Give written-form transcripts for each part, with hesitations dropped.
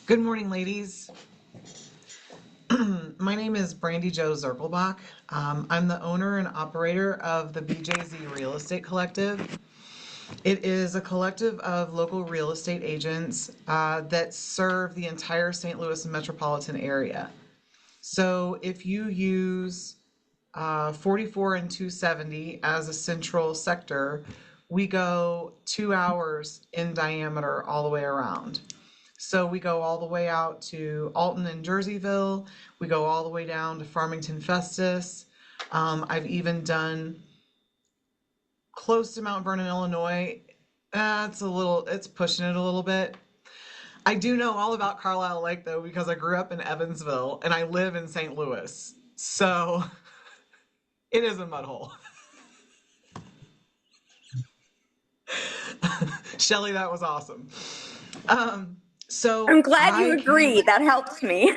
Good morning, ladies. My name is Brandy Jo Zirkelbach. I'm the owner and operator of the BJZ Real Estate Collective. It is a collective of local real estate agents that serve the entire St. Louis metropolitan area. So if you use 44 and 270 as a central sector, we go 2 hours in diameter all the way around. So we go all the way out to Alton and Jerseyville. We go all the way down to Farmington Festus. I've even done close to Mount Vernon, Illinois. It's pushing it a little bit. I do know all about Carlisle Lake though, because I grew up in Evansville and I live in St. Louis. So it is a mud hole. Shelly, that was awesome. So I'm glad you agree. That helps me.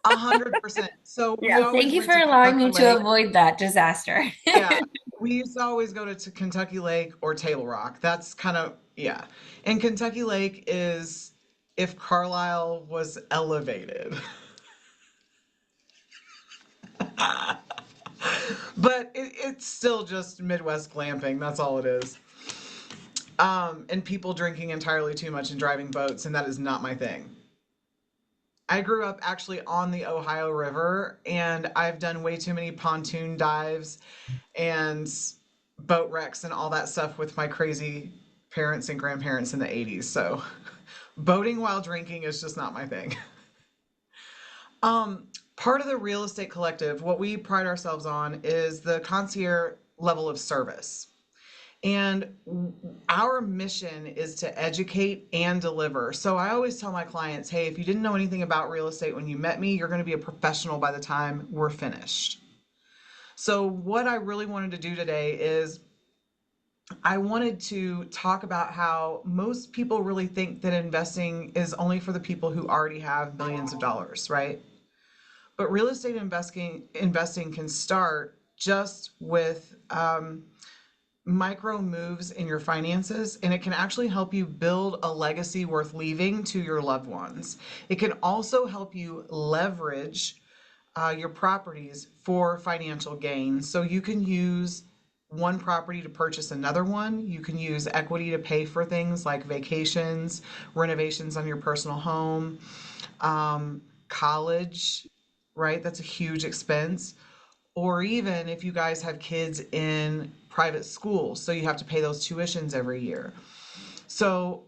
100%. So we Yeah. always Thank you went for to allowing Kentucky me to Lake. avoid that disaster. Yeah, we used to always go to Kentucky Lake or Table Rock. That's kind of, yeah. And Kentucky Lake is if Carlisle was elevated. But it's still just Midwest glamping. That's all it is. And people drinking entirely too much and driving boats, and that is not my thing. I grew up actually on the Ohio River, and I've done way too many pontoon dives and boat wrecks and all that stuff with my crazy parents and grandparents in the 80s. So boating while drinking is just not my thing. Part of the real estate collective, what we pride ourselves on is the concierge level of service. And our mission is to educate and deliver. So I always tell my clients, hey, if you didn't know anything about real estate when you met me, you're going to be a professional by the time we're finished. So what I really wanted to do today is I wanted to talk about how most people really think that investing is only for the people who already have millions of dollars, right? But real estate investing can start just with micro moves in your finances, and it can actually help you build a legacy worth leaving to your loved ones. It can also help you leverage your properties for financial gain. So you can use one property to purchase another one. You can use equity to pay for things like vacations, renovations on your personal home, college, right? That's a huge expense. Or even if you guys have kids in private school, so you have to pay those tuitions every year. So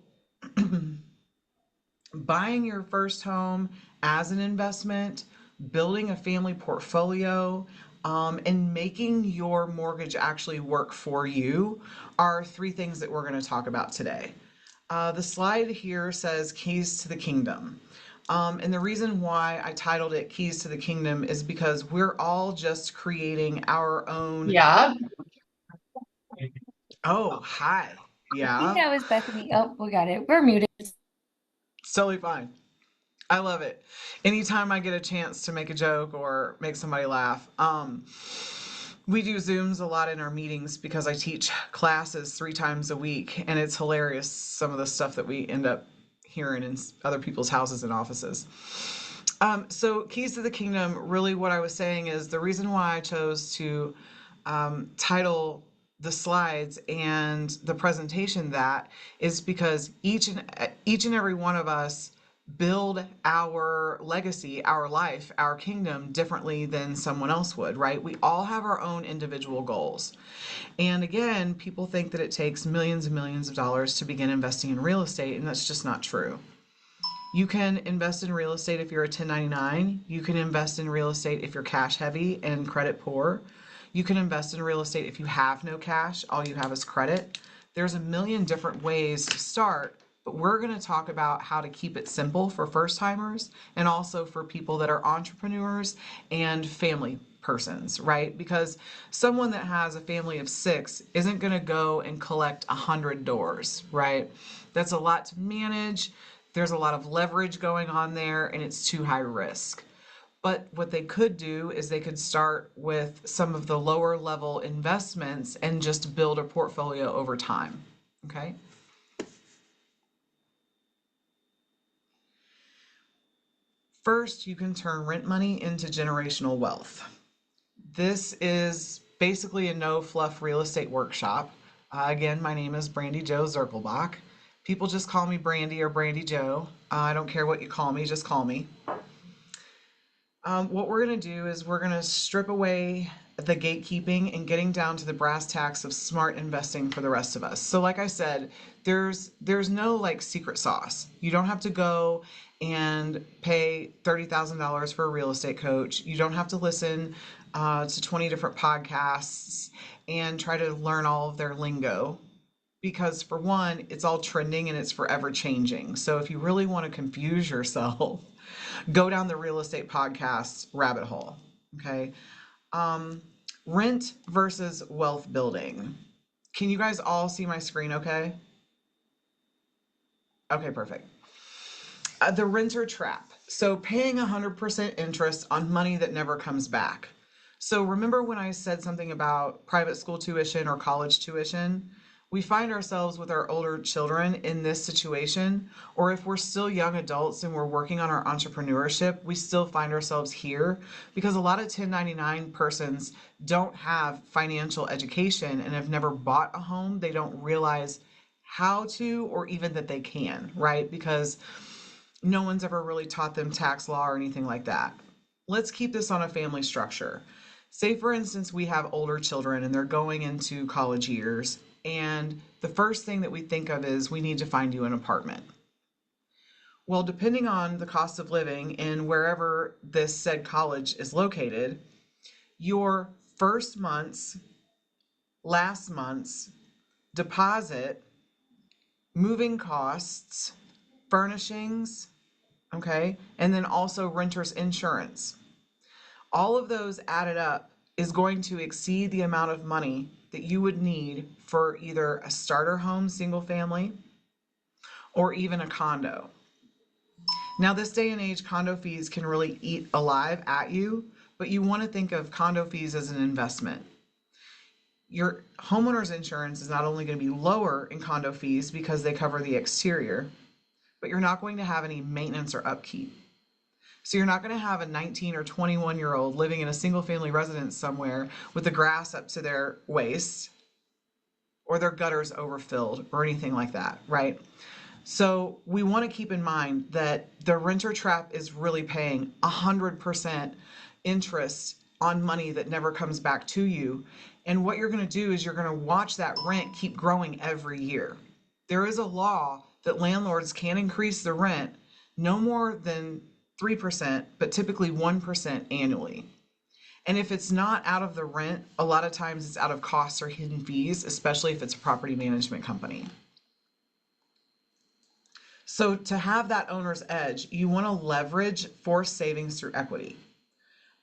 buying your first home as an investment, building a family portfolio, and making your mortgage actually work for you are three things that we're going to talk about today. The slide here says Keys to the Kingdom. And the reason why I titled it Keys to the Kingdom is because we're all just creating our own. Yeah. Oh, hi. I think Yeah, that was Bethany. Oh, we got it. We're muted. it's totally fine. I love it. Anytime I get a chance to make a joke or make somebody laugh. We do Zooms a lot in our meetings because I teach classes 3 times a week, and it's hilarious some of the stuff that we end up hearing in other people's houses and offices. So Keys to the Kingdom, really what I was saying is the reason why I chose to title the slides and the presentation that is because each and every one of us build our legacy, our life, our kingdom differently than someone else would, right? We all have our own individual goals. And again, people think that it takes millions and millions of dollars to begin investing in real estate, and that's just not true. You can invest in real estate if you're a 1099. You can invest in real estate if you're cash heavy and credit poor. You can invest in real estate if you have no cash, all you have is credit. There's a million different ways to start, but we're going to talk about how to keep it simple for first timers and also for people that are entrepreneurs and family persons, right? Because someone that has a family of 6 isn't going to go and collect 100 doors, right? That's a lot to manage. There's a lot of leverage going on there, and it's too high risk. But what they could do is they could start with some of the lower level investments and just build a portfolio over time. Okay. First, you can turn rent money into generational wealth. This is basically a no fluff real estate workshop. Again, my name is Brandy Jo Zirkelbach. People just call me Brandy or Brandy Jo. I don't care what you call me, just call me. What we're going to do is we're going to strip away the gatekeeping and getting down to the brass tacks of smart investing for the rest of us. So like I said, there's no like secret sauce. You don't have to go and pay $30,000 for a real estate coach. You don't have to listen to 20 different podcasts and try to learn all of their lingo. Because for one, it's all trending and it's forever changing. So if you really want to confuse yourself, go down the real estate podcast rabbit hole. Okay. Rent versus wealth building. Can you guys all see my screen okay? Okay, perfect. The renter trap. So paying 100% interest on money that never comes back. So remember when I said something about private school tuition or college tuition? We find ourselves with our older children in this situation, or if we're still young adults and we're working on our entrepreneurship, we still find ourselves here because a lot of 1099 persons don't have financial education and have never bought a home. They don't realize how to, or even that they can, right? Because no one's ever really taught them tax law or anything like that. Let's keep this on a family structure. Say, for instance, we have older children and they're going into college years. And the first thing that we think of is we need to find you an apartment. Well, depending on the cost of living and wherever this said college is located, your first month's, last month's deposit, moving costs, furnishings, okay, and then also renter's insurance. All of those added up is going to exceed the amount of money that you would need for either a starter home, single family, or even a condo. Now, this day and age, condo fees can really eat alive at you, but you want to think of condo fees as an investment. Your homeowner's insurance is not only going to be lower in condo fees because they cover the exterior, but you're not going to have any maintenance or upkeep. So you're not going to have a 19 or 21-year-old living in a single family residence somewhere with the grass up to their waist or their gutters overfilled or anything like that, right? So we want to keep in mind that the renter trap is really paying 100% interest on money that never comes back to you. And what you're going to do is you're going to watch that rent keep growing every year. There is a law that landlords can increase the rent no more than 3%, but typically 1% annually. And if it's not out of the rent, a lot of times it's out of costs or hidden fees, especially if it's a property management company. So to have that owner's edge, you want to leverage forced savings through equity.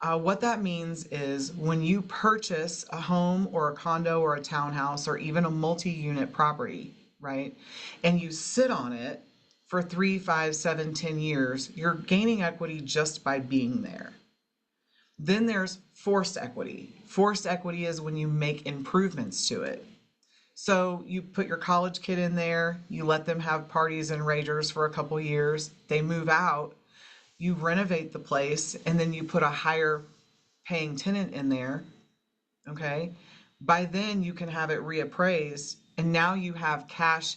What that means is when you purchase a home or a condo or a townhouse or even a multi-unit property, right, and you sit on it for 3, 5, 7, 10 years, you're gaining equity just by being there. Then there's forced equity. Forced equity is when you make improvements to it. So you put your college kid in there, you let them have parties and ragers for a couple years, they move out, you renovate the place, and then you put a higher paying tenant in there, okay? By then you can have it reappraised, and now you have cash,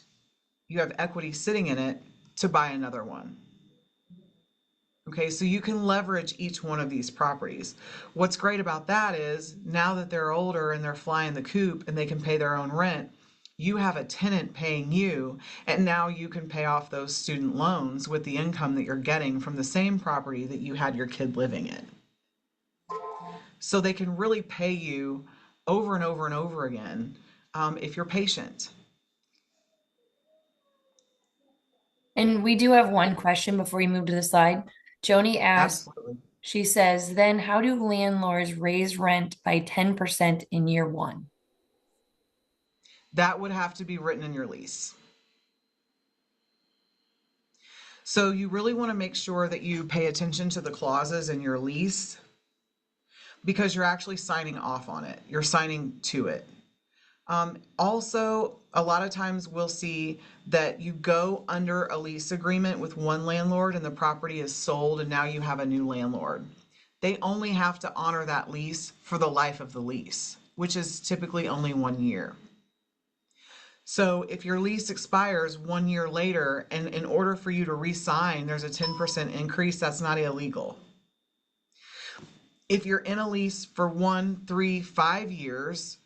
you have equity sitting in it to buy another one. Okay, so you can leverage each one of these properties. What's great about that is now that they're older and they're flying the coop and they can pay their own rent, you have a tenant paying you, and now you can pay off those student loans with the income that you're getting from the same property that you had your kid living in. So they can really pay you over and over and over again if you're patient. And we do have one question before we move to the slide. Joni asked, Absolutely. she says, then how do landlords raise rent by 10% in year one? That would have to be written in your lease. So you really want to make sure that you pay attention to the clauses in your lease because you're actually signing off on it. You're signing to it. Also, a lot of times we'll see that you go under a lease agreement with one landlord and the property is sold and now you have a new landlord. They only have to honor that lease for the life of the lease, which is typically only 1 year. So if your lease expires 1 year later and in order for you to re-sign, there's a 10% increase, that's not illegal. If you're in a lease for 1, 3, 5 years,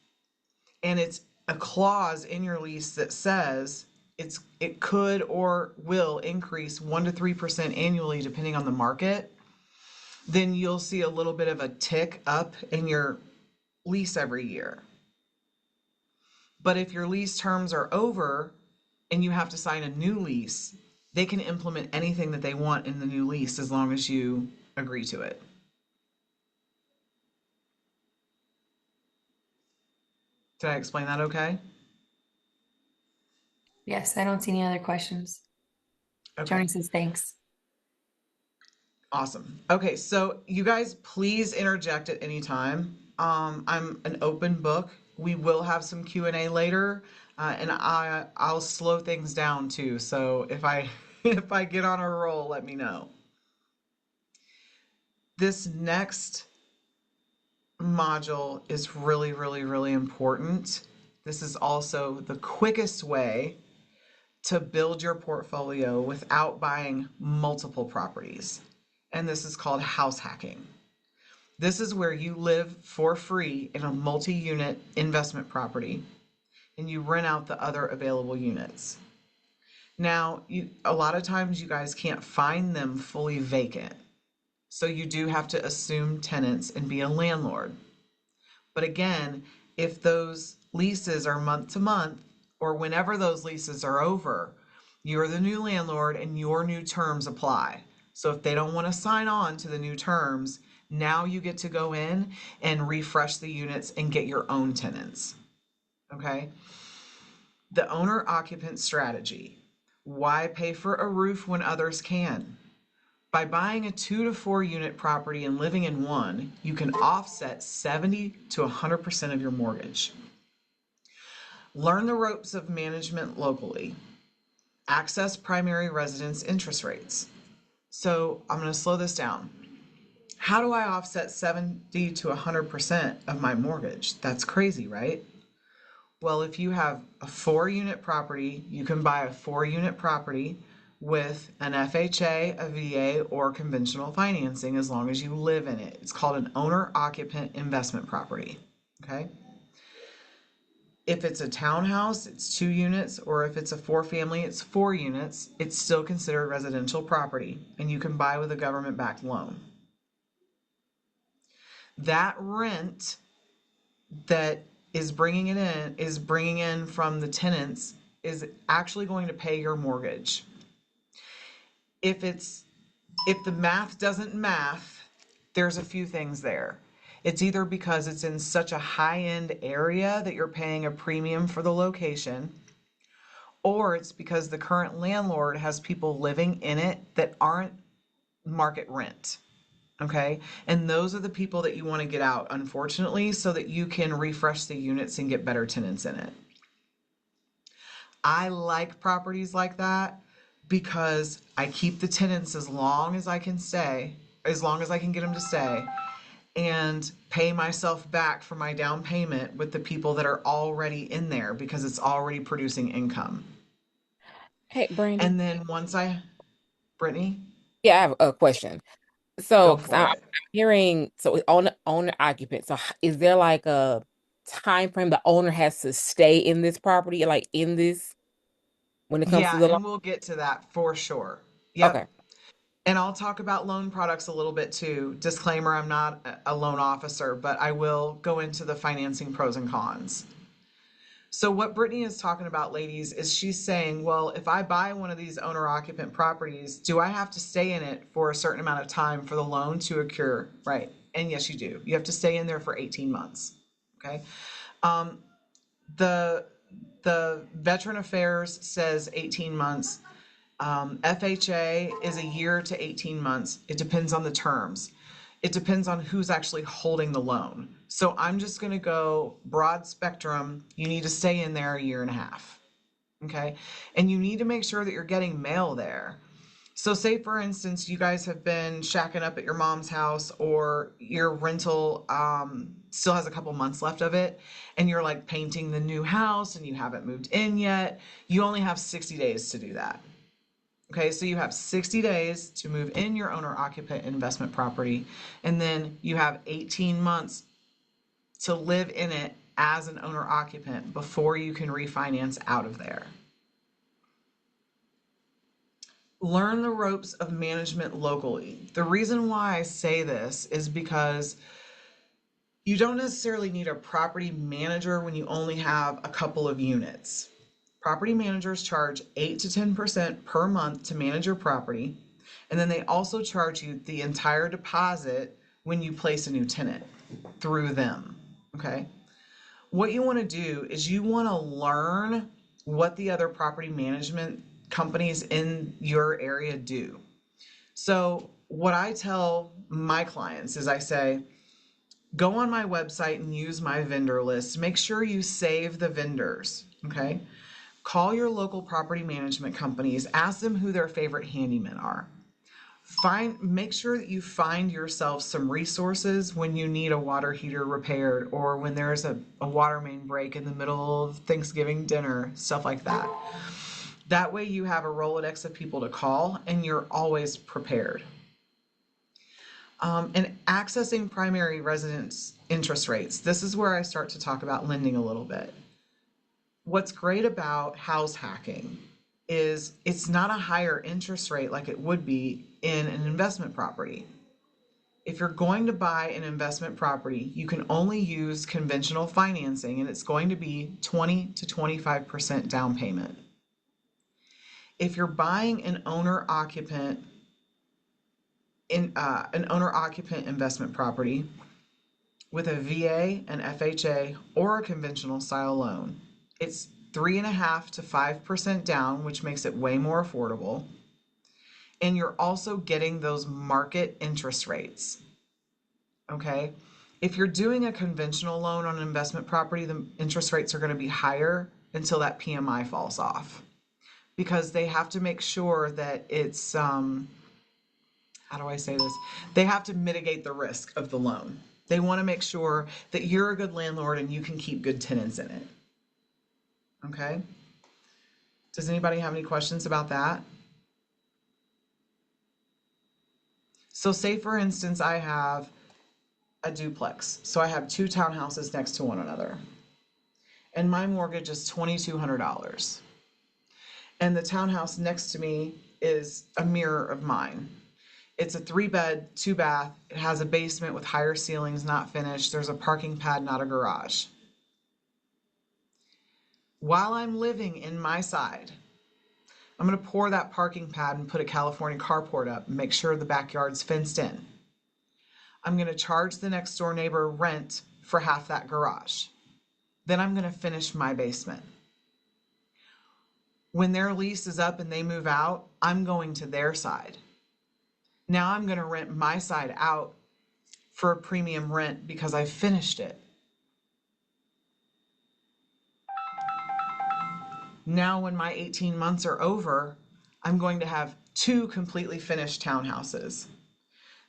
and it's a clause in your lease that says it could or will increase 1 to 3% annually depending on the market, then you'll see a little bit of a tick up in your lease every year. But if your lease terms are over and you have to sign a new lease, they can implement anything that they want in the new lease as long as you agree to it. Did I explain that okay? Yes, I don't see any other questions. Okay. Joni says thanks. Awesome. Okay, so you guys please interject at any time. I'm an open book. We will have some Q&A later, and I'll slow things down too. So if I if I get on a roll, let me know. This next module is really, really, really important. This is also the quickest way to build your portfolio without buying multiple properties. And this is called house hacking. This is where you live for free in a multi-unit investment property and you rent out the other available units. Now, a lot of times you guys can't find them fully vacant. So you do have to assume tenants and be a landlord. But again, if those leases are month to month or whenever those leases are over, you're the new landlord and your new terms apply. So if they don't want to sign on to the new terms, now you get to go in and refresh the units and get your own tenants. Okay? The owner occupant strategy. Why pay for a roof when others can? By buying a 2 to 4 unit property and living in one, you can offset 70 to 100% of your mortgage. Learn the ropes of management locally. Access primary residence interest rates. So I'm going to slow this down. How do I offset 70 to 100% of my mortgage? That's crazy, right? Well, if you have a 4-unit property, you can buy a 4-unit property with an FHA, a VA, or conventional financing as long as you live in it. It's called an owner-occupant investment property, okay? If it's a townhouse, it's 2 units, or if it's a 4-family, it's 4 units. It's still considered residential property, and you can buy with a government-backed loan. That rent that is bringing in from the tenants is actually going to pay your mortgage. If the math doesn't math, there's a few things there. It's either because it's in such a high-end area that you're paying a premium for the location, or it's because the current landlord has people living in it that aren't market rent. Okay, and those are the people that you want to get out, unfortunately, so that you can refresh the units and get better tenants in it. I like properties like that because I keep the tenants as long as I can stay, as long as I can get them to stay, and pay myself back for my down payment with the people that are already in there because it's already producing income. Hey, Brandy. And then Brittany, Yeah, I have a question. So, go because for I'm it. hearing, so owner occupant. So, is there like a time frame the owner has to stay in this property, like in this, when it comes to Yeah, the loan? and we'll get to that for sure. Yep. Okay. And I'll talk about loan products a little bit too. Disclaimer, I'm not a loan officer, but I will go into the financing pros and cons. So what Brittany is talking about, ladies, is she's saying, well, if I buy one of these owner occupant properties, do I have to stay in it for a certain amount of time for the loan to occur? Right. And yes, you do. You have to stay in there for 18 months. Okay. The Veteran Affairs says 18 months. FHA is a year to 18 months. It depends on the terms. It depends on who's actually holding the loan. So I'm just going to go broad spectrum. You need to stay in there a year and a half. Okay. And you need to make sure that you're getting mail there. So, say for instance, you guys have been shacking up at your mom's house, or your rental still has a couple months left of it, and you're like painting the new house and you haven't moved in yet. You only have 60 days to do that. Okay, so you have 60 days to move in your owner occupant investment property, and then you have 18 months to live in it as an owner occupant before you can refinance out of there. Learn the ropes of management locally. The reason why I say this is because you don't necessarily need a property manager when you only have a couple of units. Property managers charge 8 to 10% per month to manage your property, and then they also charge you the entire deposit when you place a new tenant through them. Okay? What you want to do is you want to learn what the other property management companies in your area do. So, what I tell my clients is I say, go on my website and use my vendor list. Make sure you save the vendors, okay? Call your local property management companies, ask them who their favorite handymen are. Make sure that you find yourself some resources when you need a water heater repaired, or when there's a water main break in the middle of Thanksgiving dinner, stuff like that. That way you have a Rolodex of people to call and you're always prepared. And accessing primary residence interest rates. This is where I start to talk about lending a little bit. What's great about house hacking is it's not a higher interest rate like it would be in an investment property. If you're going to buy an investment property, you can only use conventional financing, and it's going to be 20 to 25% down payment. If you're buying an owner occupant investment property with a VA, an FHA, or a conventional style loan, it's 3.5 to 5% down, which makes it way more affordable. And you're also getting those market interest rates. Okay? If you're doing a conventional loan on an investment property, the interest rates are going to be higher until that PMI falls off, because they have to make sure that it's, how do I say this? They have to mitigate the risk of the loan. They want to make sure that you're a good landlord and you can keep good tenants in it. Okay? Does anybody have any questions about that? So say for instance, I have a duplex. So I have two townhouses next to one another. And my mortgage is $2,200. And the townhouse next to me is a mirror of mine. It's a 3-bed, 2-bath. It has a basement with higher ceilings, not finished. There's a parking pad, not a garage. While I'm living in my side, I'm going to pour that parking pad and put a California carport up and make sure the backyard's fenced in. I'm going to charge the next door neighbor rent for half that garage. Then I'm going to finish my basement. When their lease is up and they move out, I'm going to their side. Now I'm going to rent my side out for a premium rent because I finished it. Now when my 18 months are over, I'm going to have two completely finished townhouses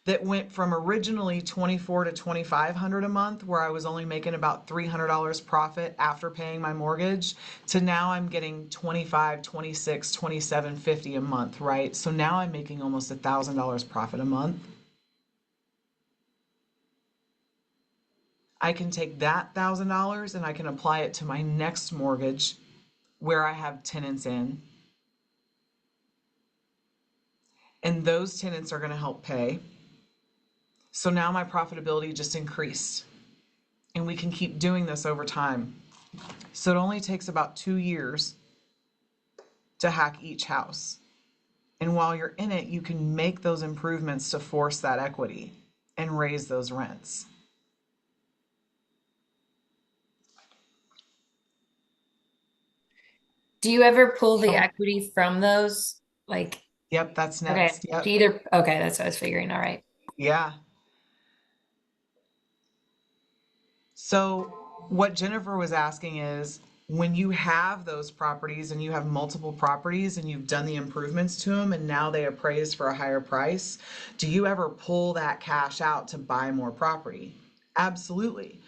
that went from originally $2,400 to $2,500 a month, where I was only making about $300 profit after paying my mortgage, to now I'm getting $2,500, $2,600, $2,750 a month, right? So now I'm making almost $1,000 profit a month. I can take that $1,000 and I can apply it to my next mortgage where I have tenants in. And those tenants are going to help pay. So now my profitability just increased. And we can keep doing this over time. So it only takes about 2 years to hack each house. And while you're in it, you can make those improvements to force that equity and raise those rents. Do you ever pull the So, equity from those? Like, yep, that's okay, next. Yep. okay, that's what I was figuring. All right. Yeah. So what Jennifer was asking is, when you have those properties and you have multiple properties and you've done the improvements to them and now they appraise for a higher price, do you ever pull that cash out to buy more property? Absolutely.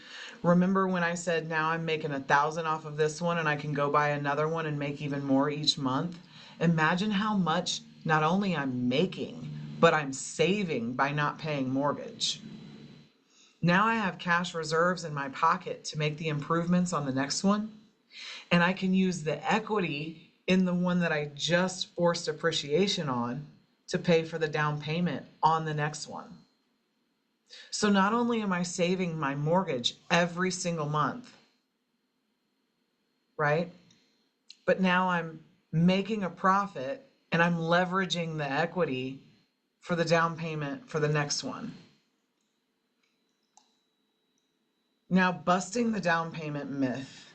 Remember when I said now I'm making 1,000 off of this one and I can go buy another one and make even more each month? Imagine how much not only I'm making, but I'm saving by not paying mortgage. Now I have cash reserves in my pocket to make the improvements on the next one, and I can use the equity in the one that I just forced appreciation on to pay for the down payment on the next one. So not only am I saving my mortgage every single month, right? But now I'm making a profit and I'm leveraging the equity for the down payment for the next one. Now, busting the down payment myth.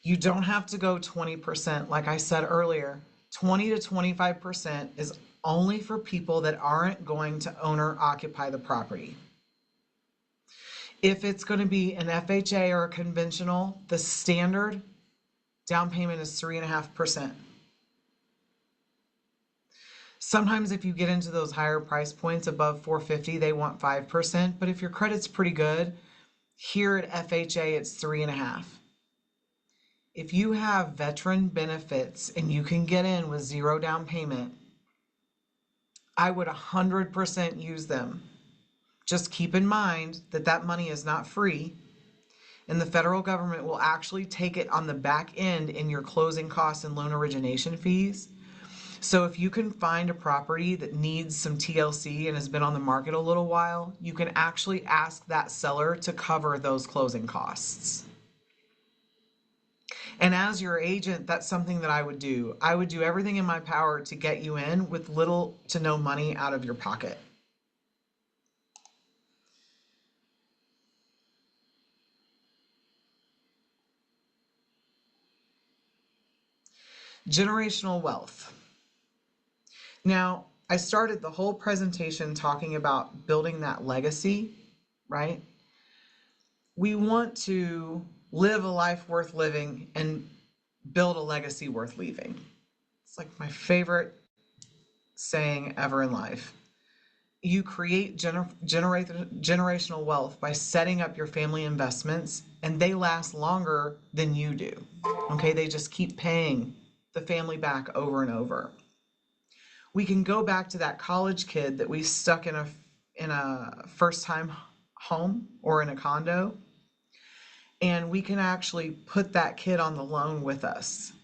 You don't have to go 20%. Like I said earlier, 20 to 25% is only for people that aren't going to own or occupy the property. If it's going to be an FHA or a conventional, the standard down payment is 3.5%. Sometimes if you get into those higher price points above 450, they want 5%. But if your credit's pretty good, here at FHA, it's 3.5%. If you have veteran benefits and you can get in with zero down payment, I would 100% use them. Just keep in mind that that money is not free, and the federal government will actually take it on the back end in your closing costs and loan origination fees. So if you can find a property that needs some TLC and has been on the market a little while, you can actually ask that seller to cover those closing costs. And as your agent, that's something that I would do. I would do everything in my power to get you in with little to no money out of your pocket. Generational wealth. Now, I started the whole presentation talking about building that legacy, right? We want to live a life worth living and build a legacy worth leaving. It's like my favorite saying ever in life. You create generational wealth by setting up your family investments, and they last longer than you do. Okay, they just keep paying the family back over and over. We can go back to that college kid that we stuck in a first-time home or in a condo, and we can actually put that kid on the loan with us.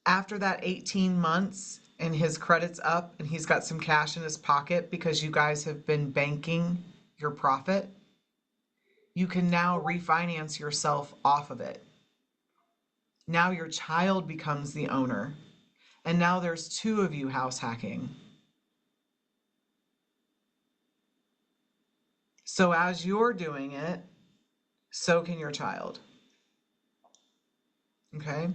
After that 18 months and his credit's up and he's got some cash in his pocket because you guys have been banking your profit, you can now refinance yourself off of it. Now your child becomes the owner, and now there's two of you house hacking. So as you're doing it, so can your child. Okay?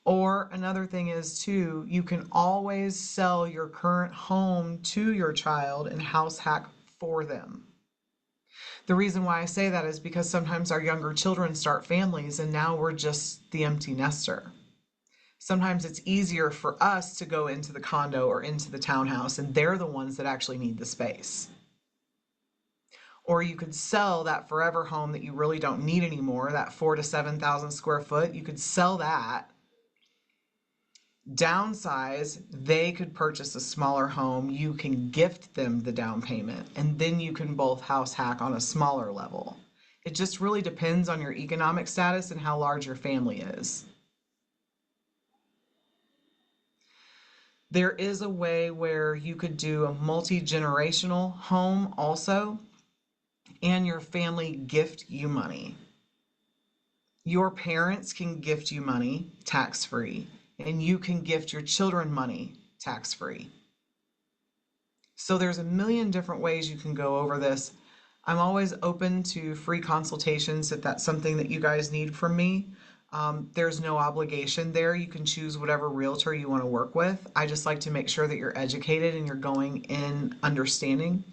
Or another thing is too, you can always sell your current home to your child and house hack for them. The reason why I say that is because sometimes our younger children start families and now we're just the empty nester. Sometimes it's easier for us to go into the condo or into the townhouse and they're the ones that actually need the space. Or you could sell that forever home that you really don't need anymore, that 4,000 to 7,000 square foot. You could sell that, downsize, they could purchase a smaller home. You can gift them the down payment, and then you can both house hack on a smaller level. It just really depends on your economic status and how large your family is. There is a way where you could do a multi-generational home also, and your family gift you money. Your parents can gift you money tax-free, and you can gift your children money tax-free. So there's a million different ways you can go over this. I'm always open to free consultations if that's something that you guys need from me. There's no obligation there. You can choose whatever realtor you want to work with. I just like to make sure that you're educated and you're going in understanding.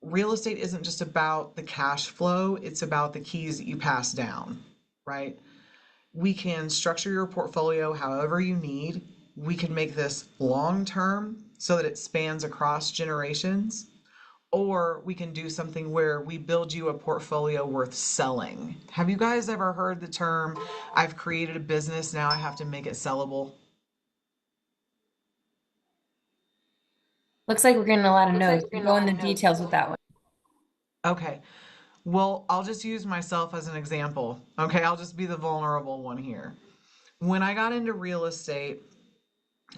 real estate isn't just about the cash flow, it's about the keys that you pass down, right? We can structure your portfolio however you need. We can make this long term so that it spans across generations. Or we can do something where we build you a portfolio worth selling. Have you guys ever heard the term, I've created a business, now I have to make it sellable? Looks like we're getting a lot of no's. Go in the details with that one. Okay. Well, I'll just use myself as an example. Okay. I'll just be the vulnerable one here. When I got into real estate,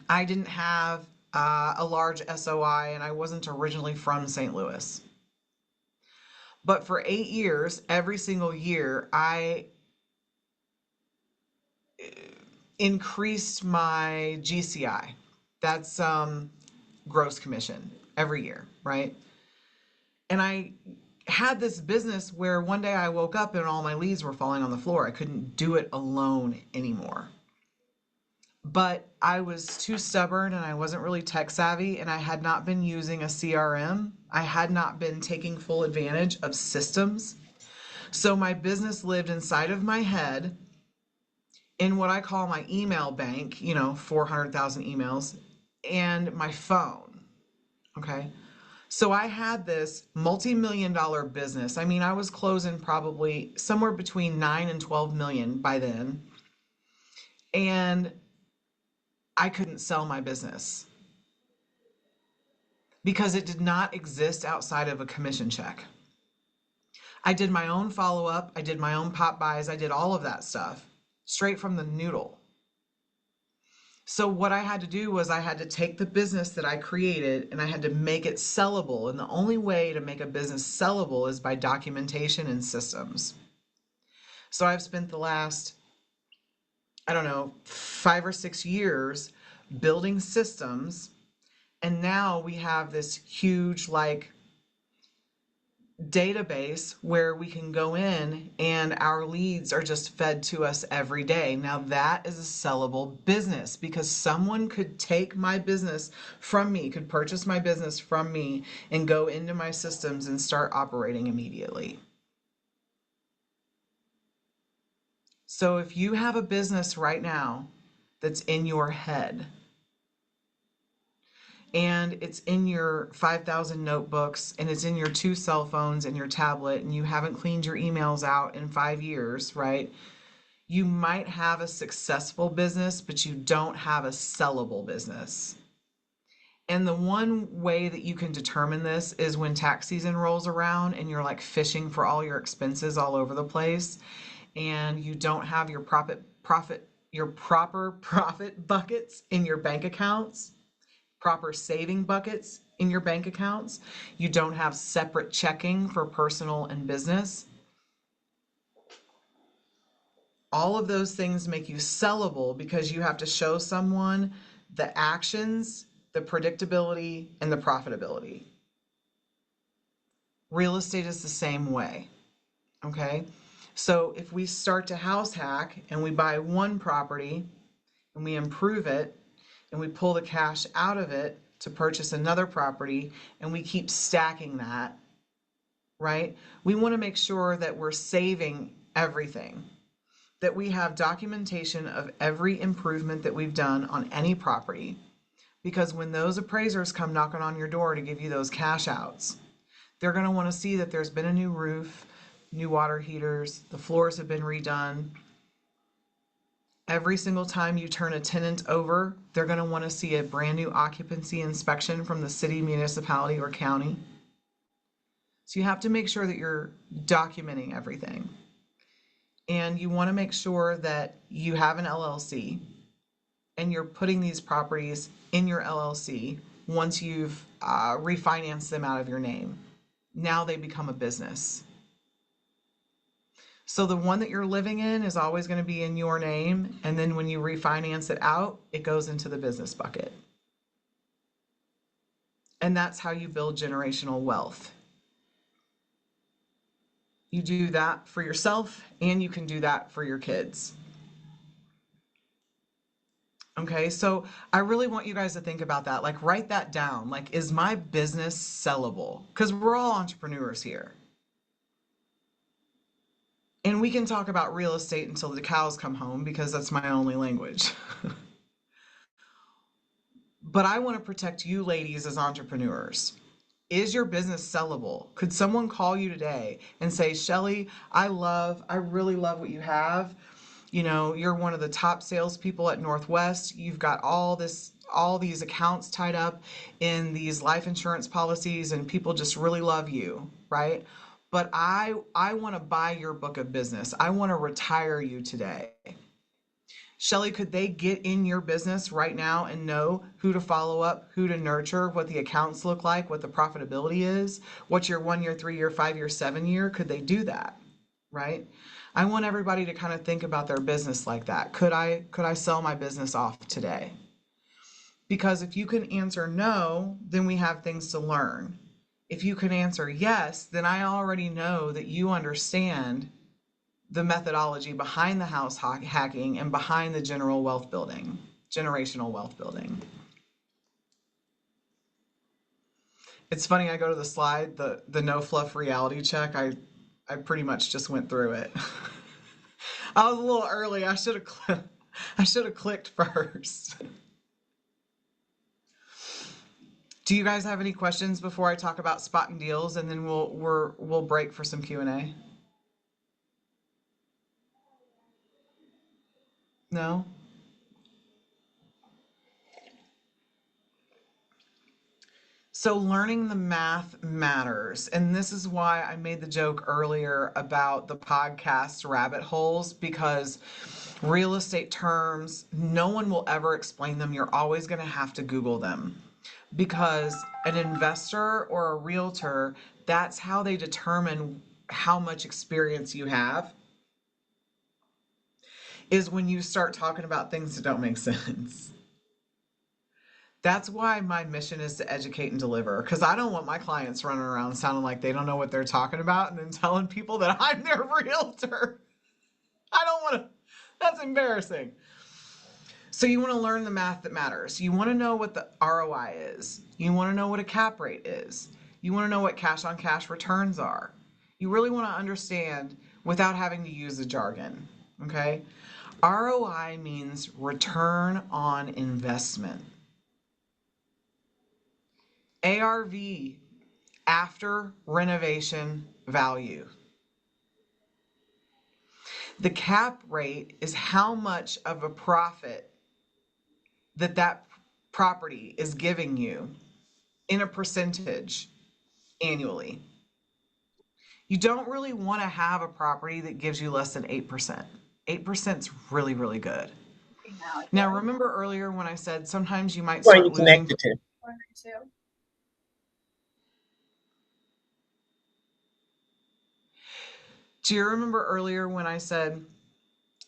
I didn't have a large SOI and I wasn't originally from St. Louis. But for 8 years, every single year, I increased my GCI. That's gross commission every year, right? And I had this business where one day I woke up and all my leads were falling on the floor. I couldn't do it alone anymore. But I was too stubborn and I wasn't really tech savvy and I had not been using a CRM. I had not been taking full advantage of systems. So my business lived inside of my head in what I call my email bank, 400,000 emails, and my phone. Okay. So I had this multi-million-dollar business. I mean, I was closing probably somewhere between 9 and 12 million by then. And I couldn't sell my business because it did not exist outside of a commission check. I did my own follow-up. I did my own pop buys. I did all of that stuff straight from the noodle. So what I had to do was I had to take the business that I created and I had to make it sellable. And the only way to make a business sellable is by documentation and systems. So I've spent the last, 5 or 6 years building systems. And now we have this huge database where we can go in and our leads are just fed to us every day. Now that is a sellable business because someone could take my business from me, could purchase my business from me and go into my systems and start operating immediately. So if you have a business right now that's in your head, and it's in your 5,000 notebooks and it's in your 2 cell phones and your tablet and you haven't cleaned your emails out in 5 years, right? You might have a successful business, but you don't have a sellable business. And the one way that you can determine this is when tax season rolls around and you're like fishing for all your expenses all over the place and you don't have your proper profit buckets in your bank accounts, proper saving buckets in your bank accounts. You don't have separate checking for personal and business. All of those things make you sellable because you have to show someone the actions, the predictability, and the profitability. Real estate is the same way. Okay. So if we start to house hack and we buy one property and we improve it and we pull the cash out of it to purchase another property and we keep stacking that, right? We want to make sure that we're saving everything, that we have documentation of every improvement that we've done on any property. Because when those appraisers come knocking on your door to give you those cash outs, they're going to want to see that there's been a new roof, new water heaters, the floors have been redone. Every single time you turn a tenant over, they're going to want to see a brand new occupancy inspection from the city, municipality, or county. So you have to make sure that you're documenting everything. And you want to make sure that you have an LLC and you're putting these properties in your LLC once you've refinanced them out of your name. Now they become a business. So the one that you're living in is always going to be in your name. And then when you refinance it out, it goes into the business bucket. And that's how you build generational wealth. You do that for yourself and you can do that for your kids. Okay, so I really want you guys to think about that. Like, write that down. Like, is my business sellable? Because we're all entrepreneurs here. And we can talk about real estate until the cows come home because that's my only language. But I want to protect you ladies as entrepreneurs. Is your business sellable? Could someone call you today and say, Shelly, I really love what you have. You know, you're one of the top salespeople at Northwest. You've got all these accounts tied up in these life insurance policies, and people just really love you, right? But I want to buy your book of business. I want to retire you today. Shelly, could they get in your business right now and know who to follow up, who to nurture, what the accounts look like, what the profitability is, what's your 1 year, 3 year, 5 year, 7 year? Could they do that? Right? I want everybody to kind of think about their business like that. Could I sell my business off today? Because if you can answer no, then we have things to learn. If you can answer yes, then I already know that you understand the methodology behind the house hacking and behind the generational wealth building. It's funny, I go to the slide, the no fluff reality check. I pretty much just went through it. I was a little early. I should have clicked first. Do you guys have any questions before I talk about spotting deals, and then we'll break for some Q&A? No? So learning the math matters. And this is why I made the joke earlier about the podcast rabbit holes, because real estate terms, no one will ever explain them. You're always going to have to Google them, because an investor or a realtor, that's how they determine how much experience you have, is when you start talking about things that don't make sense. That's why my mission is to educate and deliver, because I don't want my clients running around sounding like they don't know what they're talking about and then telling people that I'm their realtor. I don't want to, that's embarrassing. So you want to learn the math that matters. You want to know what the ROI is. You want to know what a cap rate is. You want to know what cash on cash returns are. You really want to understand without having to use the jargon, okay? ROI means return on investment. ARV, after renovation value. The cap rate is how much of a profit that property is giving you in a percentage annually. You don't really want to have a property that gives you less than 8%. 8% is really, really good. Now, remember earlier when I said sometimes you might start losing. Do you remember earlier when I said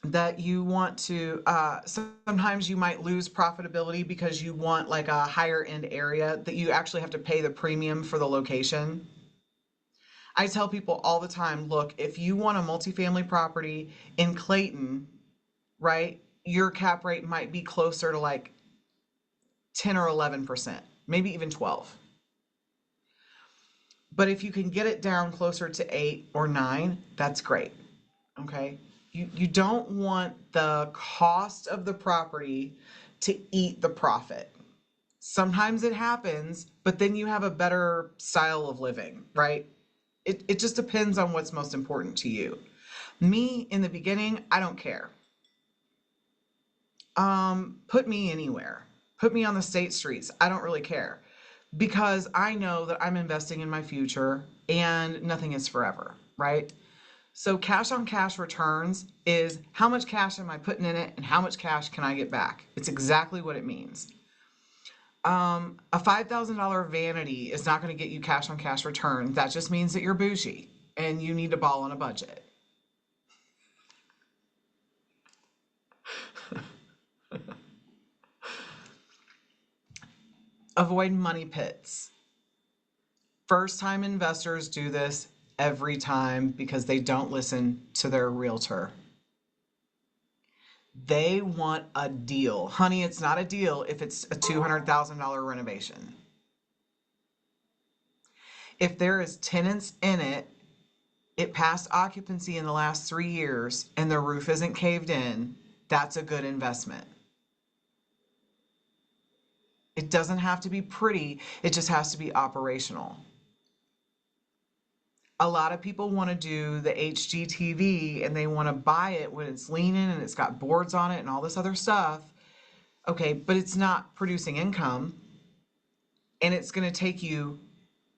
that you want to, sometimes you might lose profitability because you want like a higher end area that you actually have to pay the premium for the location? I tell people all the time, look, if you want a multifamily property in Clayton, right, your cap rate might be closer to like 10 or 11%, maybe even 12. But if you can get it down closer to 8 or 9, that's great. Okay? You don't want the cost of the property to eat the profit. Sometimes it happens, but then you have a better style of living, right? It just depends on what's most important to you. Me, in the beginning, I don't care. Put me anywhere. Put me on the state streets. I don't really care, because I know that I'm investing in my future and nothing is forever, right? So cash on cash returns is how much cash am I putting in it and how much cash can I get back? It's exactly what it means. A $5,000 vanity is not going to get you cash on cash return. That just means that you're bougie and you need to ball on a budget. Avoid money pits. First time investors do this every time because they don't listen to their realtor. They want a deal. Honey, it's not a deal if it's a $200,000 renovation. If there is tenants in it, it passed occupancy in the last 3 years, and the roof isn't caved in, that's a good investment. It doesn't have to be pretty, it just has to be operational. A lot of people want to do the HGTV and they want to buy it when it's leaning and it's got boards on it and all this other stuff. Okay, but it's not producing income, and it's going to take you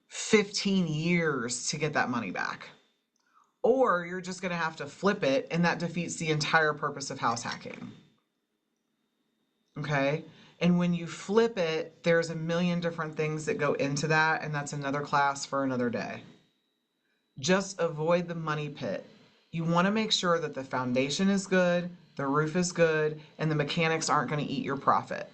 15 years to get that money back. Or you're just going to have to flip it, and that defeats the entire purpose of house hacking. Okay? And when you flip it, there's a million different things that go into that, and that's another class for another day. Just avoid the money pit. You want to make sure that the foundation is good, the roof is good, and the mechanics aren't going to eat your profit.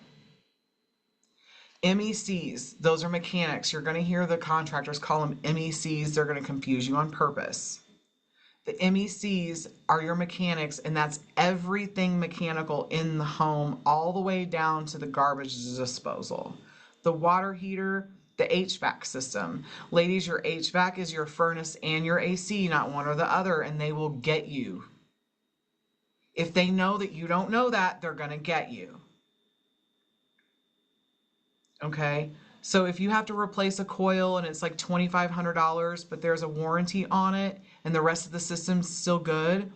MECs, those are mechanics. You're going to hear the contractors call them MECs. They're going to confuse you on purpose. The MECs are your mechanics, and that's everything mechanical in the home, all the way down to the garbage disposal. The water heater, the HVAC system. Ladies, your HVAC is your furnace and your AC, not one or the other, and they will get you. If they know that you don't know that, they're going to get you. Okay? So if you have to replace a coil and it's like $2,500, but there's a warranty on it and the rest of the system's still good,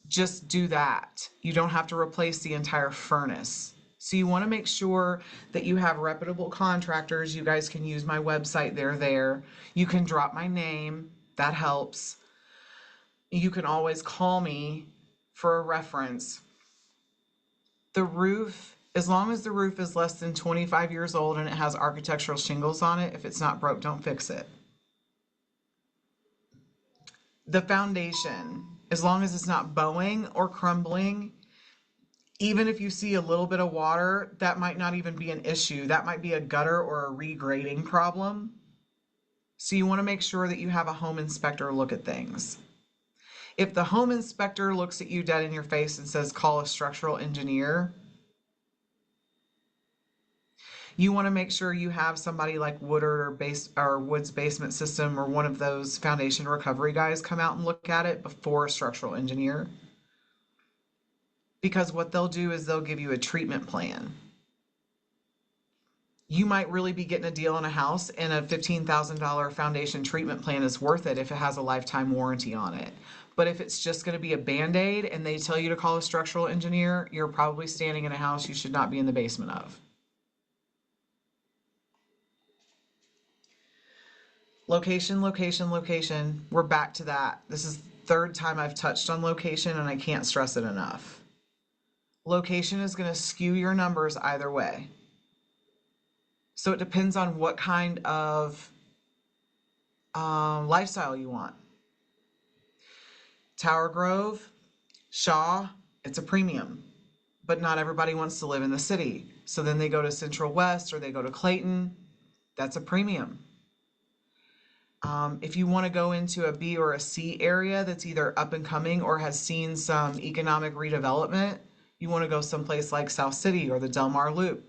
just do that. You don't have to replace the entire furnace. So you want to make sure that you have reputable contractors. You guys can use my website. They're there. You can drop my name. That helps. You can always call me for a reference. The roof, as long as the roof is less than 25 years old and it has architectural shingles on it, if it's not broke, don't fix it. The foundation, as long as it's not bowing or crumbling, even if you see a little bit of water, that might not even be an issue. That might be a gutter or a regrading problem. So you want to make sure that you have a home inspector look at things. If the home inspector looks at you dead in your face and says, call a structural engineer, you want to make sure you have somebody like Woodard or Wood's Basement System or one of those foundation recovery guys come out and look at it before a structural engineer. Because what they'll do is they'll give you a treatment plan. You might really be getting a deal on a house, and a $15,000 foundation treatment plan is worth it if it has a lifetime warranty on it. But if it's just going to be a Band-Aid and they tell you to call a structural engineer, you're probably standing in a house you should not be in the basement of. Location, location, location. We're back to that. This is the third time I've touched on location, and I can't stress it enough. Location is going to skew your numbers either way. So it depends on what kind of lifestyle you want. Tower Grove, Shaw, it's a premium. But not everybody wants to live in the city. So then they go to Central West or they go to Clayton. That's a premium. If you want to go into a B or a C area that's either up and coming or has seen some economic redevelopment, you want to go someplace like South City or the Del Mar Loop.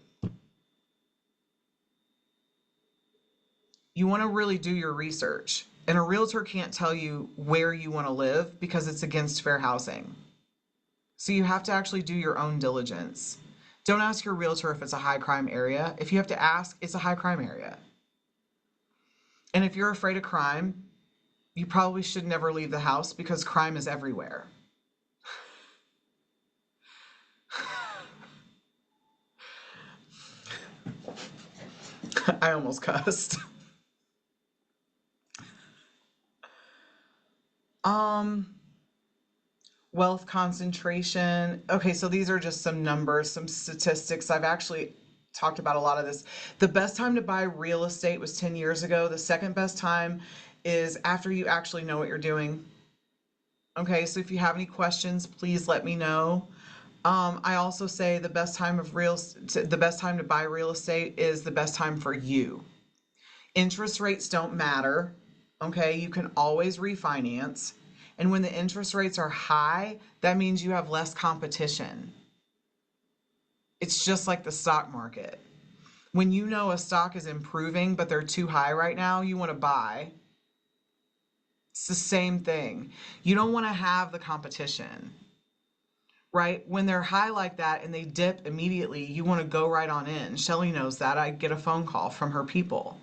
You want to really do your research. And a realtor can't tell you where you want to live because it's against fair housing. So you have to actually do your own diligence. Don't ask your realtor if it's a high crime area. If you have to ask, it's a high crime area. And if you're afraid of crime, you probably should never leave the house because crime is everywhere. I almost cussed. Wealth concentration. Okay, so these are just some numbers, some statistics. I've actually talked about a lot of this. The best time to buy real estate was 10 years ago. The second best time is after you actually know what you're doing. Okay, so if you have any questions, please let me know. I also say the best time to buy real estate is the best time for you. Interest rates don't matter. Okay, you can always refinance. And when the interest rates are high, that means you have less competition. It's just like the stock market. When you know a stock is improving, but they're too high right now, you want to buy. It's the same thing. You don't want to have the competition, right? When they're high like that and they dip immediately, you want to go right on in. Shelly knows that. I get a phone call from her people.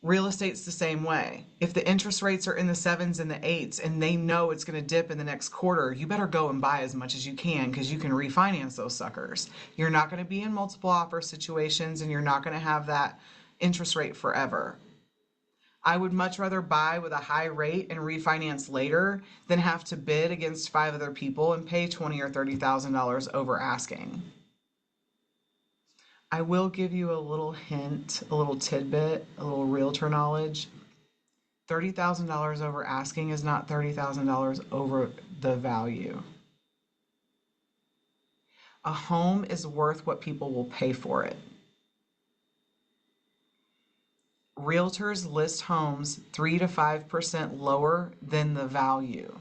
Real estate's the same way. If the interest rates are in the 7s and the 8s and they know it's going to dip in the next quarter, you better go and buy as much as you can because you can refinance those suckers. You're not going to be in multiple offer situations and you're not going to have that interest rate forever. I would much rather buy with a high rate and refinance later than have to bid against 5 other people and pay $20,000 or $30,000 over asking. I will give you a little hint, a little tidbit, a little realtor knowledge. $30,000 over asking is not $30,000 over the value. A home is worth what people will pay for it. Realtors list homes 3 to 5% lower than the value.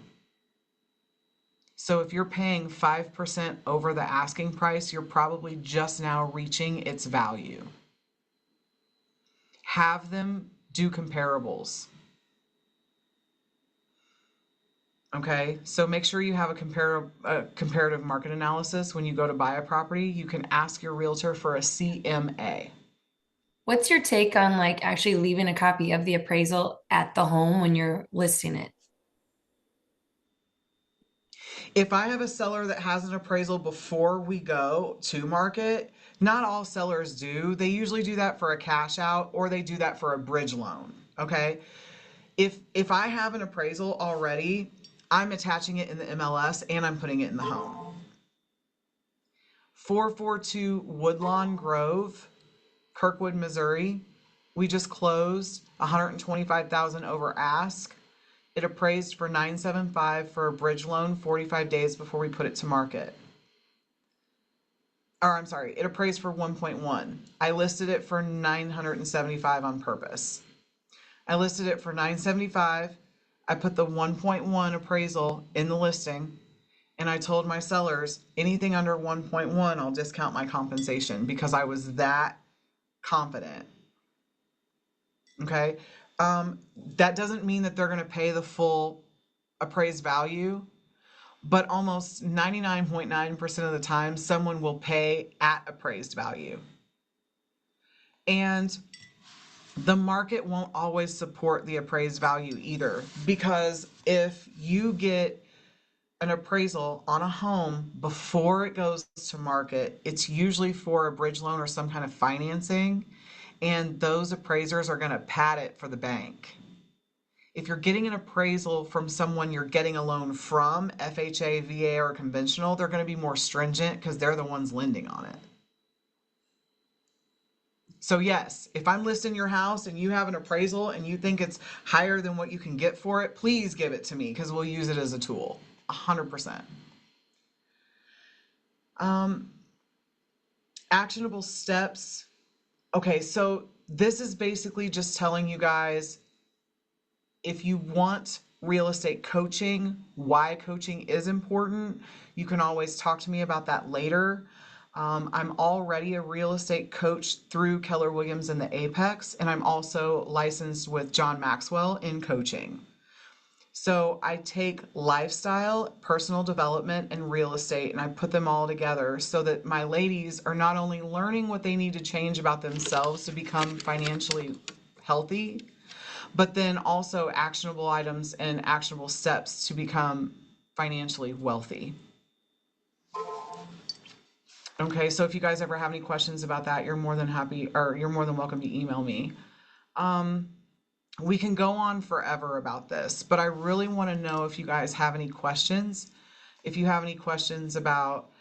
So if you're paying 5% over the asking price, you're probably just now reaching its value. Have them do comparables. Okay, so make sure you have a comparative market analysis when you go to buy a property. You can ask your realtor for a CMA. What's your take on like actually leaving a copy of the appraisal at the home when you're listing it? If I have a seller that has an appraisal before we go to market, not all sellers do. They usually do that for a cash out or they do that for a bridge loan. Okay, if I have an appraisal already, I'm attaching it in the MLS and I'm putting it in the home. 442 Woodlawn Grove, Kirkwood, Missouri. We just closed $125,000 over ask. It appraised for $975 for a bridge loan 45 days before we put it to market. Or I'm sorry, it appraised for 1.1. I listed it for $975 on purpose. I listed it for $975. I put the 1.1 appraisal in the listing, and I told my sellers anything under 1.1, I'll discount my compensation because I was that confident. Okay. That doesn't mean that they're going to pay the full appraised value, but almost 99.9% of the time, someone will pay at appraised value. And the market won't always support the appraised value either, because if you get an appraisal on a home before it goes to market, it's usually for a bridge loan or some kind of financing, and those appraisers are going to pad it for the bank. If you're getting an appraisal from someone you're getting a loan from, FHA, VA, or conventional, they're going to be more stringent because they're the ones lending on it. So yes, if I'm listing your house and you have an appraisal and you think it's higher than what you can get for it, please give it to me because we'll use it as a tool. 100%. Actionable steps. Okay, so this is basically just telling you guys, if you want real estate coaching, why coaching is important, you can always talk to me about that later. I'm already a real estate coach through Keller Williams and the Apex, and I'm also licensed with John Maxwell in coaching. So I take lifestyle, personal development, and real estate, and I put them all together so that my ladies are not only learning what they need to change about themselves to become financially healthy, but then also actionable items and actionable steps to become financially wealthy. Okay, so if you guys ever have any questions about that, you're more than welcome to email me. We can go on forever about this, but I really want to know if you guys have any questions. If you have any questions about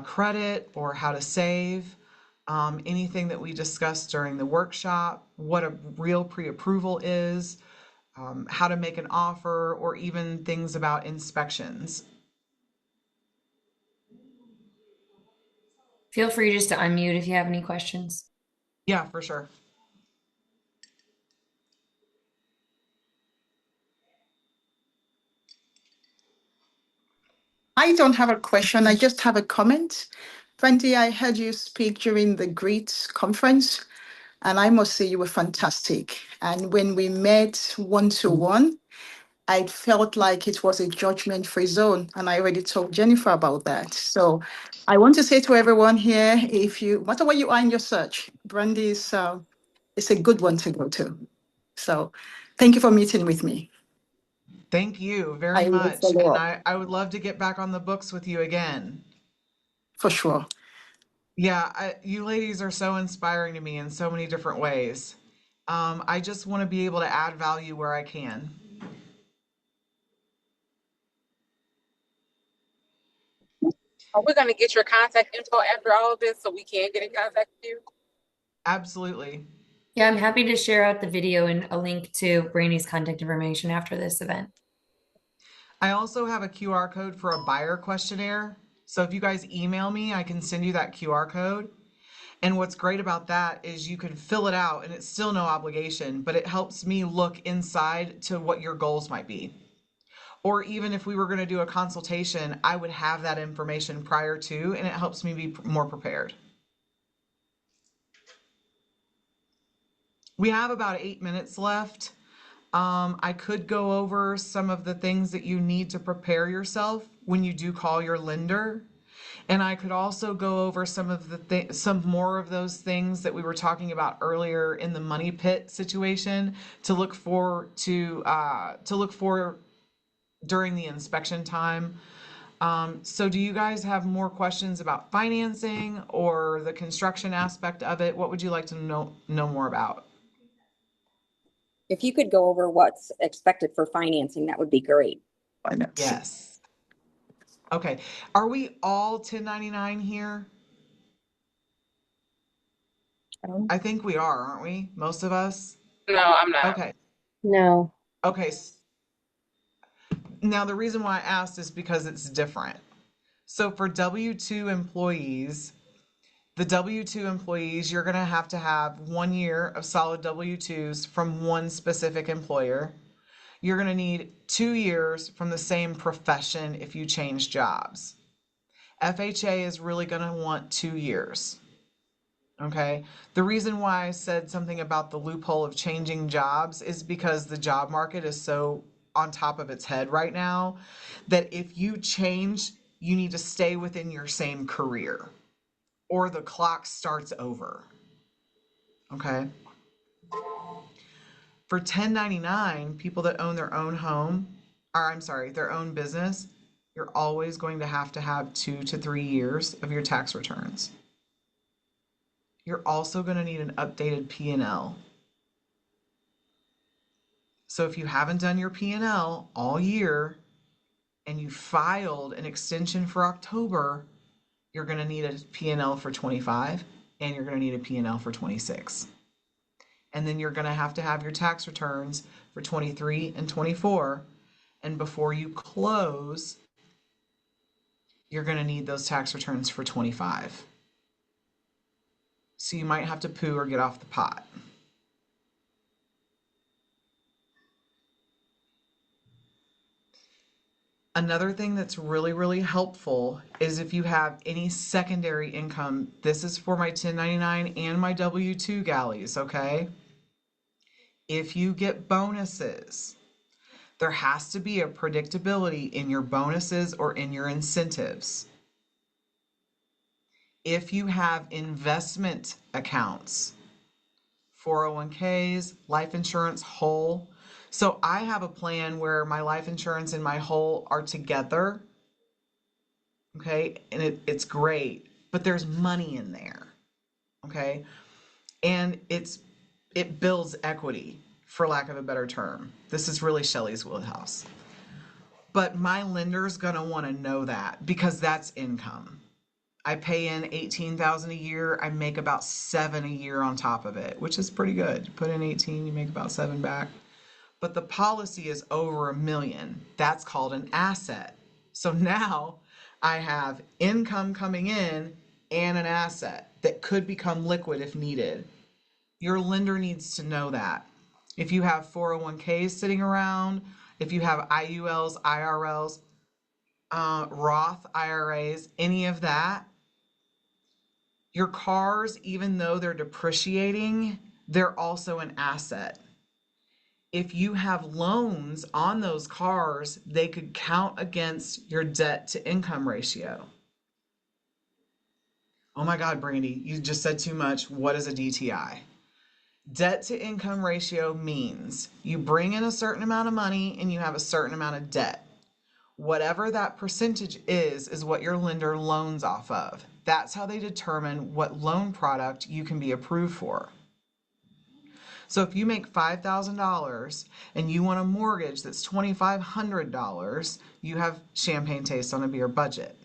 credit or how to save, anything that we discussed during the workshop, what a real pre-approval is, how to make an offer, or even things about inspections. Feel free just to unmute if you have any questions. Yeah, for sure. I don't have a question. I just have a comment. Brandy, I heard you speak during the G.R.I.T conference, and I must say you were fantastic. And when we met one to one, I felt like it was a judgment-free zone, and I already told Jennifer about that. So I want to say to everyone here, if you, no matter where you are in your search, Brandy is a good one to go to. So thank you for meeting with me. Thank you very I will much. follow And up I would love to get back on the books with you again. for sure. Yeah, you ladies are so inspiring to me in so many different ways. I just want to be able to add value where I can. Are we gonna get your contact info after all of this so we can get in contact with you? Absolutely. Yeah, I'm happy to share out the video and a link to Brandy's contact information after this event. I also have a QR code for a buyer questionnaire. So if you guys email me, I can send you that QR code. And what's great about that is you can fill it out and it's still no obligation, but it helps me look inside to what your goals might be. Or even if we were going to do a consultation, I would have that information prior to, and it helps me be more prepared. We have about 8 minutes left. I could go over some of the things that you need to prepare yourself when you do call your lender. And I could also go over some of the some more of those things that we were talking about earlier in the money pit situation to look for during the inspection time. So do you guys have more questions about financing or the construction aspect of it? What would you like to know more about? If you could go over what's expected for financing, that would be great. Yes. Okay. Are we all 1099 here? I think we are, aren't we? Most of us? No, I'm not. Okay. No. Okay. Now, the reason why I asked is because it's different. So for W-2 employees, you're going to have 1 year of solid W-2s from one specific employer. You're going to need 2 years from the same profession if you change jobs. FHA is really going to want 2 years. Okay. The reason why I said something about the loophole of changing jobs is because the job market is so on top of its head right now that if you change, you need to stay within your same career or the clock starts over. Okay. For 1099, people that own their own home, or I'm sorry, their own business, you're always going to have 2 to 3 years of your tax returns. You're also going to need an updated P&L. So if you haven't done your P&L all year and you filed an extension for October, you're going to need a P&L for 25 and you're going to need a P&L for 26. And then you're going to have your tax returns for 23 and 24. And before you close, you're going to need those tax returns for 25. So you might have to poo or get off the pot. Another thing that's really, really helpful is if you have any secondary income. This is for my 1099 and my W-2 galleys, okay? If you get bonuses, there has to be a predictability in your bonuses or in your incentives. If you have investment accounts, 401ks, life insurance, whole. So I have a plan where my life insurance and my whole are together. Okay. And it's great, but there's money in there. Okay. And it builds equity, for lack of a better term. This is really Shelley's wheelhouse. But my lender's going to want to know that because that's income. I pay in 18,000 a year. I make about 7 a year on top of it, which is pretty good. You put in 18, you make about 7 back. But the policy is over $1 million. That's called an asset. So now I have income coming in and an asset that could become liquid if needed. Your lender needs to know that. If you have 401ks sitting around, if you have IULs, IRLs, Roth IRAs, any of that, your cars, even though they're depreciating, they're also an asset. If you have loans on those cars, they could count against your debt to income ratio. Oh my God, Brandy, you just said too much. What is a DTI? Debt to income ratio means you bring in a certain amount of money and you have a certain amount of debt. Whatever that percentage is what your lender loans off of. That's how they determine what loan product you can be approved for. So if you make $5,000 and you want a mortgage that's $2,500, you have champagne taste on a beer budget.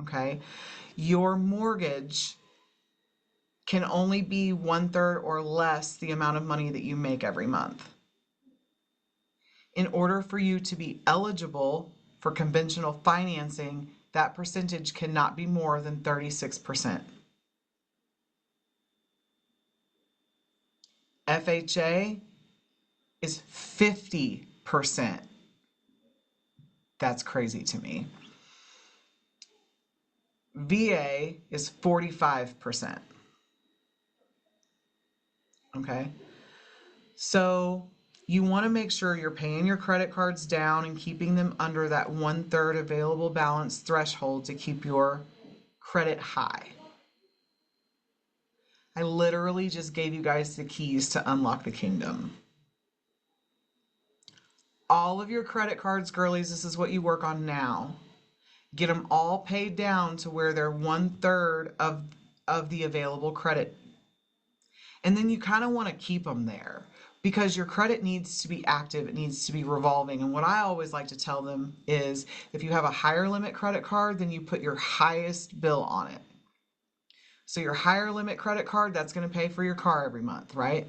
Okay? Your mortgage can only be 1/3 or less the amount of money that you make every month. In order for you to be eligible for conventional financing, that percentage cannot be more than 36%. FHA is 50%. That's crazy to me. VA is 45%. Okay? So you want to make sure you're paying your credit cards down and keeping them under that 1/3 available balance threshold to keep your credit high. I literally just gave you guys the keys to unlock the kingdom. All of your credit cards, girlies, this is what you work on now. Get them all paid down to where they're 1/3 of the available credit. And then you kind of want to keep them there because your credit needs to be active. It needs to be revolving. And what I always like to tell them is if you have a higher limit credit card, then you put your highest bill on it. So your higher limit credit card, that's going to pay for your car every month, right?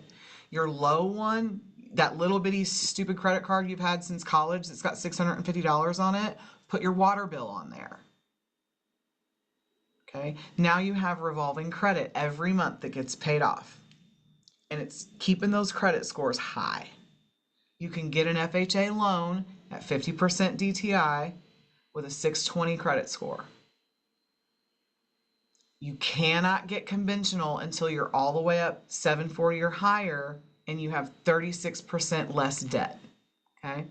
Your low one, that little bitty stupid credit card you've had since college that's got $650 on it, put your water bill on there. Okay, now you have revolving credit every month that gets paid off. And it's keeping those credit scores high. You can get an FHA loan at 50% DTI with a 620 credit score. You cannot get conventional until you're all the way up 740 or higher and you have 36% less debt. Okay?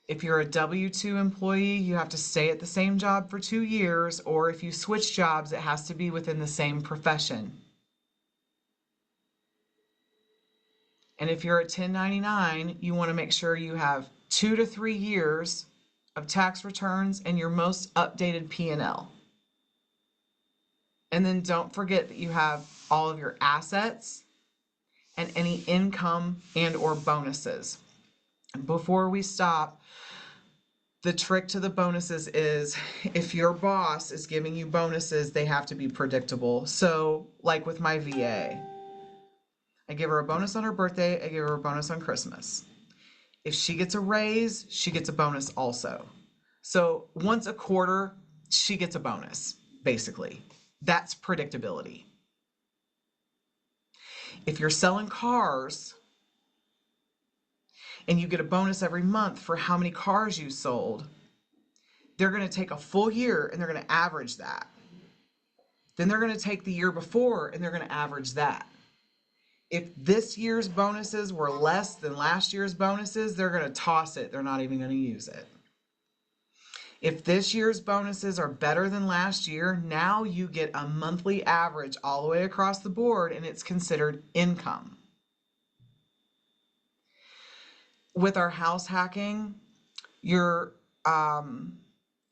If you're a W-2 employee, you have to stay at the same job for 2 years, or if you switch jobs, it has to be within the same profession. And if you're a 1099, you want to make sure you have 2 to 3 years of tax returns and your most updated P&L. And then don't forget that you have all of your assets and any income and or bonuses. Before we stop, the trick to the bonuses is if your boss is giving you bonuses, they have to be predictable. So like with my VA, I give her a bonus on her birthday, I give her a bonus on Christmas. If she gets a raise, she gets a bonus also. So once a quarter, she gets a bonus, basically. That's predictability. If you're selling cars and you get a bonus every month for how many cars you sold, they're going to take a full year and they're going to average that. Then they're going to take the year before and they're going to average that. If this year's bonuses were less than last year's bonuses, they're going to toss it. They're not even going to use it. If this year's bonuses are better than last year, now you get a monthly average all the way across the board and it's considered income. With our house hacking, your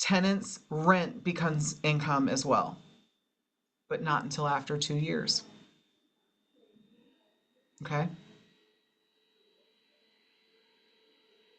tenant's rent becomes income as well, but not until after 2 years. Okay?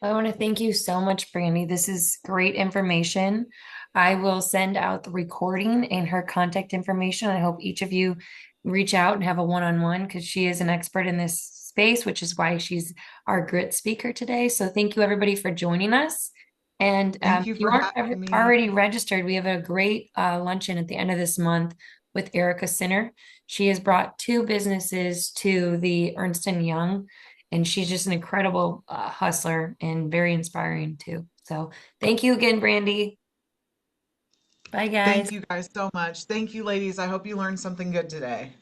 I want to thank you so much, Brandy. This is great information. I will send out the recording and her contact information. I hope each of you reach out and have a one-on-one because she is an expert in this space, which is why she's our grit speaker today. So thank you everybody for joining us. And Thank you if you for aren't having me. already registered, we have a great luncheon at the end of this month with Erica Sinner. She has brought 2 businesses to the Ernst & Young And she's just an incredible hustler and very inspiring too. So thank you again, Brandy. Bye, guys. Thank you guys so much. Thank you, ladies. I hope you learned something good today.